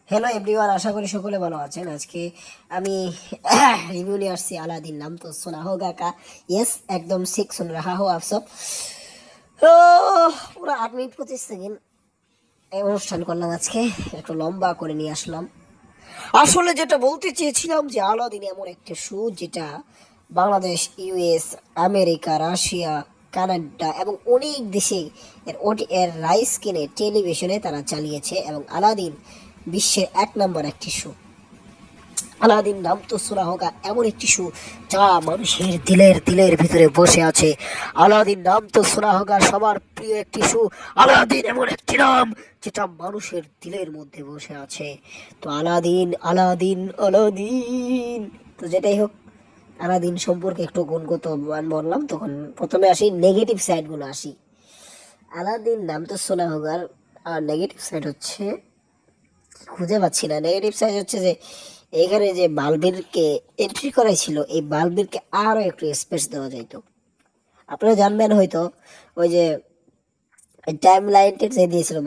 Hello everyone, আশা করি সকলে ভালো আছেন। আজকে আমি রিভিউ নিয়ে আসছি আলাদিন। নাম তো শোনা হোগা কা? ইয়েস, একদম ঠিক শুন রাহা হো আপ সব। তো পুরো 8 মিনিট 25 সেকেন্ড এই অনুষ্ঠান করলাম। আজকে একটু লম্বা করে নিয়ে আসলাম। আসলে যেটা বলতে চেয়েছিলাম যে আলাদিন এমন একটা শো যেটা Bangladesh, US, America, Russia, Canada এবং অনেক দেশে এর রাইস কিনে টেলিভিশনে তারা চালিয়েছে এবং আলাদিন বিশ্বের 1 নম্বর একটি শো। আলাদিন নাম তো শোনা হোগা এমন একটি শো যা মানুষের দিলের দিলের ভিতরে বসে আছে। আলাদিন নাম তো শোনা হোগা সবার প্রিয় একটি শো। আলাদিন এমন একটি নাম যেটা মানুষের দিলের মধ্যে বসে আছে। তো আলাদিন আলাদিন আলাদিন, তো যেটাই হোক, আলাদিন সম্পর্কে একটু গুণগত বললাম। তখন প্রথমে আসি নেগেটিভ সাইডগুলো আসি। আলাদিন নাম তো শোনা হোগার আর নেগেটিভ সাইড হচ্ছে, খুঁজে পাচ্ছি না। নেগেটিভ সাইড হচ্ছে যে এখানে যে বালবিরকে এন্ট্রি করাই ছিল, এই বালবিরকে আরো একটু স্পেস দেওয়া যাইতো। আপনারা জানবেন হয়তো, ওই যে টাইম লাইনটা যে দিয়েছিল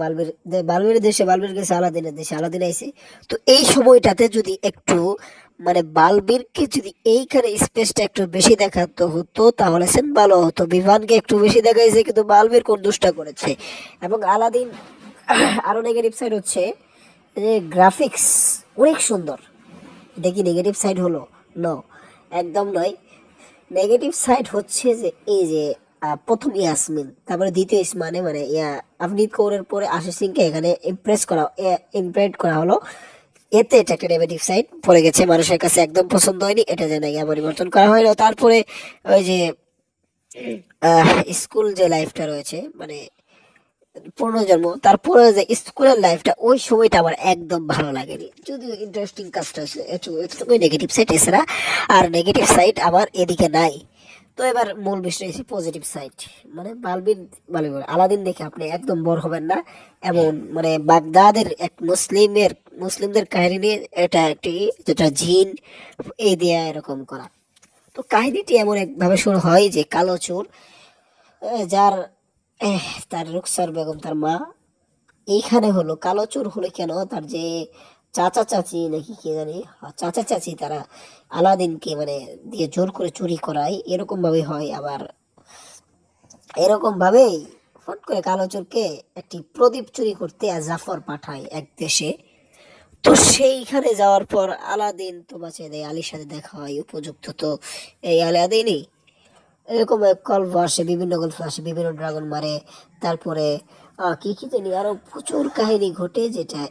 বালবির দেশে বালবির গেছে আলাদিনের দেশে, আলাদিন আইছে। তো এই সময়টাতে যদি একটু মানে বালবিরকে যদি এইখানে স্পেসটা একটু বেশি দেখাতে হতো তাহলে সেন ভালো হতো। বিভানকে একটু বেশি দেখাইছে কিন্তু বালবির কোন দুষ্টা করেছে। এবং আলাদিন আরো নেগেটিভ সাইড হচ্ছে যে গ্রাফিক্স অনেক সুন্দর। এটা কি নেগেটিভ সাইড হলো? নো, একদম নয়। নেগেটিভ সাইড হচ্ছে যে এই যে প্রথম ইয়াসমিন, তারপরে দ্বিতীয় ইসমানে মানে আফরিদ কৌরের পরে আশিস সিংকে এখানে ইমপ্রেড করা হলো। এতে এটা একটা নেগেটিভ সাইড পড়ে গেছে, মানুষের কাছে একদম পছন্দ হয়নি। এটা যেন পরিবর্তন করা হলো। তারপরে ওই যে স্কুল যে লাইফটা রয়েছে মানে পুনর্জন্ম, তারপরে যে স্কুলের লাইফটা, ওই সময়টা আমার একদম ভালো লাগেনি। যদিও ইন্টারেস্টিং কাজটা হচ্ছে এতটুকুই নেগেটিভ সাইড, এছাড়া আর নেগেটিভ সাইড আমার এদিকে নাই। তো এবার মূল বিষয় হচ্ছে পজিটিভ সাইড। মানে আলাদিন দেখে আপনি একদম বোর হবেন না। এমন মানে বাগদাদের এক মুসলিমদের কাহিনী নিয়ে এটা একটি, যেটা জিন এই দিয়ে এরকম করা। তো কাহিনীটি এমন একভাবে শুরু হয় যে কালো চোর, যার তার রুকসার বেগম তার মা, এইখানে হলো কালো চোর হলো কেন, তার যে চাচা চাচি নাকি কি জানি, চাচা চাচি তারা আলাদিনকে মানে দিয়ে জোর করে চুরি করায়, এরকম ভাবে হয়। আবার এরকম ভাবেই ফট করে কালো চোরকে একটি প্রদীপ চুরি করতে জাফর পাঠায় এক দেশে। তো সেইখানে যাওয়ার পর আলাদিন তো বাঁচিয়ে দেয়, আলীর সাথে দেখা হয় উপযুক্ত। তো এই আলাদিনই এরকম এক গল্প আসে, বিভিন্ন গল্প আসে, বিভিন্ন ড্রাগন মারে। তারপরে কি কি জানি আরো প্রচুর কাহিনী ঘটে, যেটা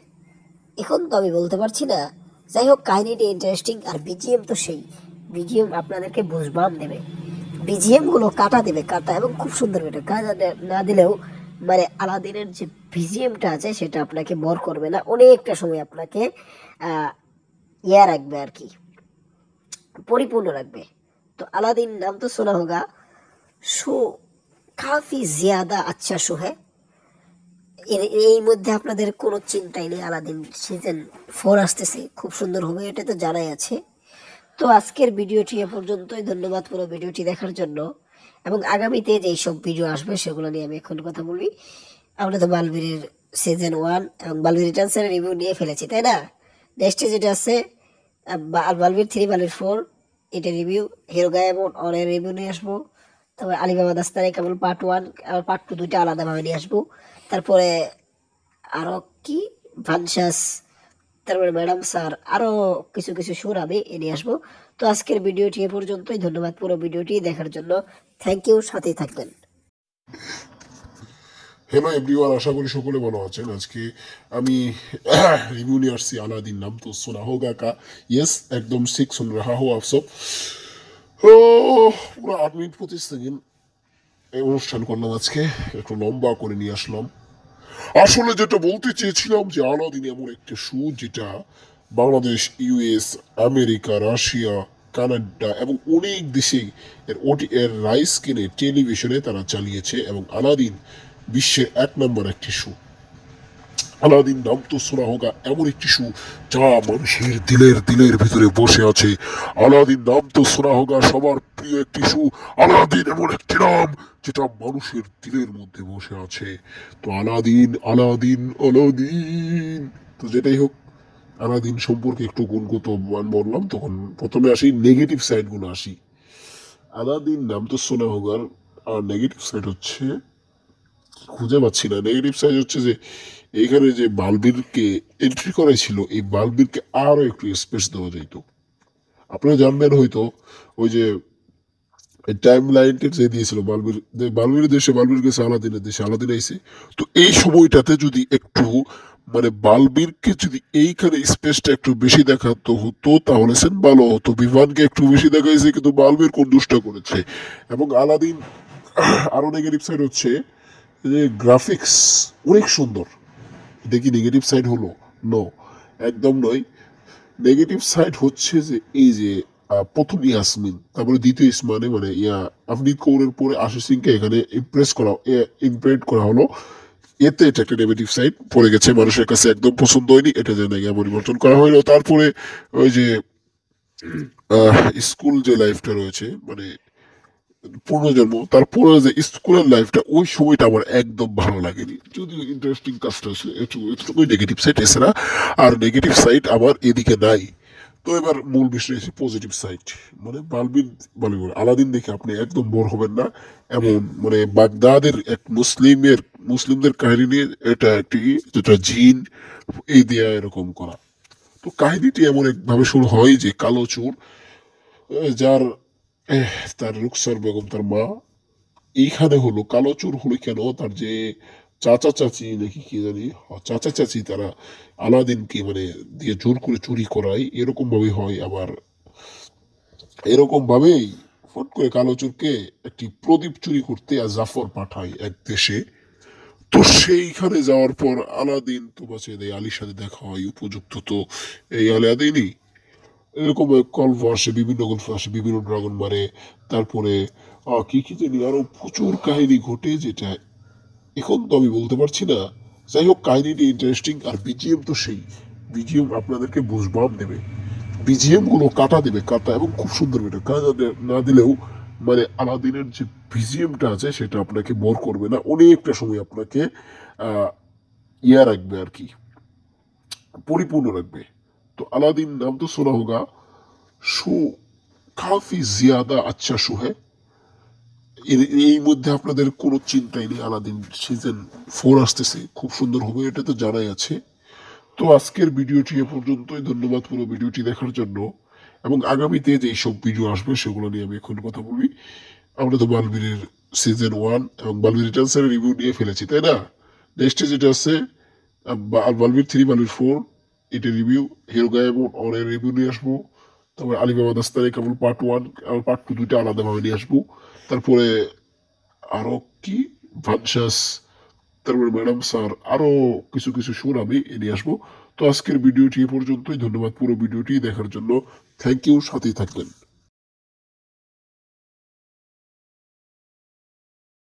এখন তো আমি বলতে পারছি না। যাই হোক, কাহিনীটি ইন্টারেস্টিং। আর বিজিএম তো সেই বিজিএম আপনাদেরকে বুঝবাম দেবে, বিজিএম গুলো কাটা দেবে, কাটা এবং খুব সুন্দর। এটা কাজা না দিলেও মানে আলাদিনের যে বিজিএমটা আছে সেটা আপনাকে বর করবে না, অনেকটা সময় আপনাকে আহ রাখবে আর কি, পরিপূর্ণ রাখবে। তো আলাদিন নাম তো শোনা হোগা, শো কাফি জিয়াদা আচ্ছা শো হ্যাঁ। এই মধ্যে আপনাদের কোনো চিন্তাই নেই, আলাদিন সিজন 4 আসতেছে, খুব সুন্দর হবে, এটা তো জানাই আছে। তো আজকের ভিডিওটি এ পর্যন্তই। ধন্যবাদ পুরো ভিডিওটি দেখার জন্য। এবং আগামীতে যেই সব ভিডিও আসবে সেগুলো নিয়ে আমি এখন কথা বলবি। আমরা তো বালবীরের সিজন 1 এবং বালবীর রিটার্নসের রিভিউ নিয়ে ফেলেছি, তাই না? নেক্সটে যেটা আছে বালবীর 3, বালবীর 4, এটা রিভিউ। হিরো গায়েমন অনের রিভিউ নিয়ে আসবো। তারপরে আলিবাবা দাস্তানে কেবল পার্ট 1 আর পার্ট 2 দুইটা আলাদাভাবে নিয়ে আসবো। তারপরে আরো কি ভানসাস, তারপরে ম্যাডাম স্যার, আরো কিছু কিছু সুর আমি নিয়ে আসবো। তো আজকের ভিডিওটি এ পর্যন্তই। ধন্যবাদ পুরো ভিডিওটি দেখার জন্য। থ্যাংক ইউ, সাথেই থাকবেন। হ্যালো এভরিওয়ান, আশা করি সকলে ভালো আছেন। আজকে আমি রিভিউ নিয়ে আসছি আলাদিন নাম তো শোনা হোগা কা? ইয়েস, একদম ঠিক শুন রাহা হো আপ সব। ও, পুরো 8 মিনিট 25 সেকেন্ড এই অনুষ্ঠান করলাম। আজকে একটু লম্বা করে নিয়ে আসলাম। আসলে যেটা বলতে চেয়েছিলাম যে আলাদিন এমন একটা শো যেটা Bangladesh, US, America, Russia, Canada এবং অনেক দেশে এর রাইস কিনে টেলিভিশনে তারা চালিয়েছে এবং আলাদিন বিশ্বের 1 নম্বর একটি শো। আলাদিন নাম তো শোনা হোগা এমন একটি শো যা মানুষের দিলের দিলের ভিতরে বসে আছে। আলাদিন নাম তো শোনা হোগা সবার প্রিয় একটি শো। আলাদিন এমন একটি নাম যেটা মানুষের দিলের মধ্যে বসে আছে। তো আলাদিন আলাদিন আলাদিন, তো যেটাই হোক, আলাদিন সম্পর্কে একটু গুণগত বললাম, তখন প্রথমে আসি নেগেটিভ সাইড গুলো আসি। আলাদিন নাম তো শোনা হোগার, আর নেগেটিভ সাইড হচ্ছে খুঁজে পাচ্ছি না। নেগেটিভ সাইড হচ্ছে যে এইখানে যে বালবীরকে এন্ট্রি করেছিল, এই বালবীরকে আরো একটু স্পেস দেওয়া যেত। আপনারা জানবেন হয়তো ওই যে টাইম লাইনটা যে দিয়েছিল বালবীর, বালবীর দেশে বালবীর গেছে আলাদিনের দেশে, আলাদিন আইছে। তো এই সময়টাতে যদি একটু মানে বালবীরকে যদি এইখানে স্পেসটা একটু বেশি দেখাতো হতো তাহলে সেন ভালো হতো। বিভানকে একটু বেশি দেখাইছে কিন্তু বালবীর কোন দুষ্টা করেছে। এবং আলাদিন আরো নেগেটিভ সাইড হচ্ছে যে গ্রাফিক্স অনেক সুন্দর। এটা কি নেগেটিভ সাইড হলো? নো, একদম নয়। নেগেটিভ সাইড হচ্ছে যে এই যে প্রথম ইয়াসমিন, তারপরে দ্বিতীয় ইসমানে মানে আফরিদ কৌরের পরে আশিস সিংকে এখানে ইমপ্রেন্ট করা হলো। এতে এটা একটা নেগেটিভ সাইড পড়ে গেছে, মানুষের কাছে একদম পছন্দ হয়নি, এটা যেন পরিবর্তন করা হলো। তারপরে ওই যে স্কুল যে লাইফটা রয়েছে মানে পুনর্জন্ম, তারপরে যে স্কুলের লাইফটা ওই সময়টা আমার একদম ভালো লাগেনি, যদিও ইন্টারেস্টিং কাজটা হচ্ছে এটুকুই নেগেটিভ সাইড, এছাড়া আর নেগেটিভ সাইড আমার এদিকে নাই। তো এবার মূল বিষয় হচ্ছে পজিটিভ সাইড। মানে আলাদিন দেখে আপনি একদম বোর হবেন না এমন, মানে বাগদাদের এক মুসলিমদের কাহিনী নিয়ে এটা একটি যেটা জিন এই দিয়া এরকম করা। তো কাহিনীটি এমন একভাবে শুরু হয় যে কালো চোর যার তার রুকসার বেগম তার মা, এইখানে হলো কালো চোর হলো কেন, তার যে চাচা চাচি নাকি কি জানি, চাচা চাচি তারা আলাদিনকে মানে দিয়ে জোর করে চুরি করায়, এরকম ভাবে হয়। আবার এরকম ভাবেই ফট করে কালো চোরকে একটি প্রদীপ চুরি করতে আর জাফর পাঠায় এক দেশে। তো সেইখানে যাওয়ার পর আলাদিন তো বাঁচিয়ে দেয়, আলীর সাথে দেখা হয় উপযুক্ত। তো এই আলাদিনই এরকম গল্প আসে, বিভিন্ন গল্প আসে, বিভিন্ন ড্রাগন মারে। তারপরে কি কি জানি আরো প্রচুর কাহিনী ঘটে, যেটা এখন তো আমি বলতে পারছি না। যাই হোক, কাহিনীটি ইন্টারেস্টিং, আর বিজিএম তো সেই বিজিএম আপনাদেরকে বুঝবাম দেবে, বিজিএম গুলো কাটা দেবে, কাটা এবং খুব সুন্দর এটা কাজা না দিলেও মানে আলাদিনের যে বিজিএমটা আছে সেটা আপনাকে বোর করবে না, অনেকটা সময় আপনাকে আহ রাখবে আর কি, পরিপূর্ণ রাখবে। তো আলাদিন নাম তো শোনা হোগা, শো কাফি জিয়াদা আচ্ছা শো হ্যাঁ। এই মধ্যে আপনাদের কোনো চিন্তাই নেই, আলাদিন সিজন 4 আসতেছে, খুব সুন্দর হবে, এটা তো জানাই আছে। তো আজকের ভিডিওটি এ পর্যন্তই, ধন্যবাদ পুরো ভিডিওটি দেখার জন্য। এবং আগামীতে যে সব ভিডিও আসবে সেগুলো নিয়ে আমি এখন কথা বলবি। আমরা তো বালবীরের সিজন 1 এবং বালবীর রিটার্নসের রিভিউ নিয়ে ফেলেছি, তাই না? নেক্সটে যেটা আছে বালবীর 3, বালবীর 4, এটা রিভিউ, হিরো গায়েব অনের রিভিউ নিয়ে আসবো। তারপরে আলিবাবা দাস্তানে কেবল পার্ট 1 আর পার্ট 2 দুইটা আলাদাভাবে নিয়ে আসবো। তারপরে আরো কি ভানসাস, তারপরে ম্যাডাম স্যার, আরো কিছু কিছু সুর আমি নিয়ে আসবো। তো আজকের ভিডিওটি এ পর্যন্তই, ধন্যবাদ পুরো ভিডিওটি দেখার জন্য। থ্যাংক ইউ, সাথেই থাকবেন।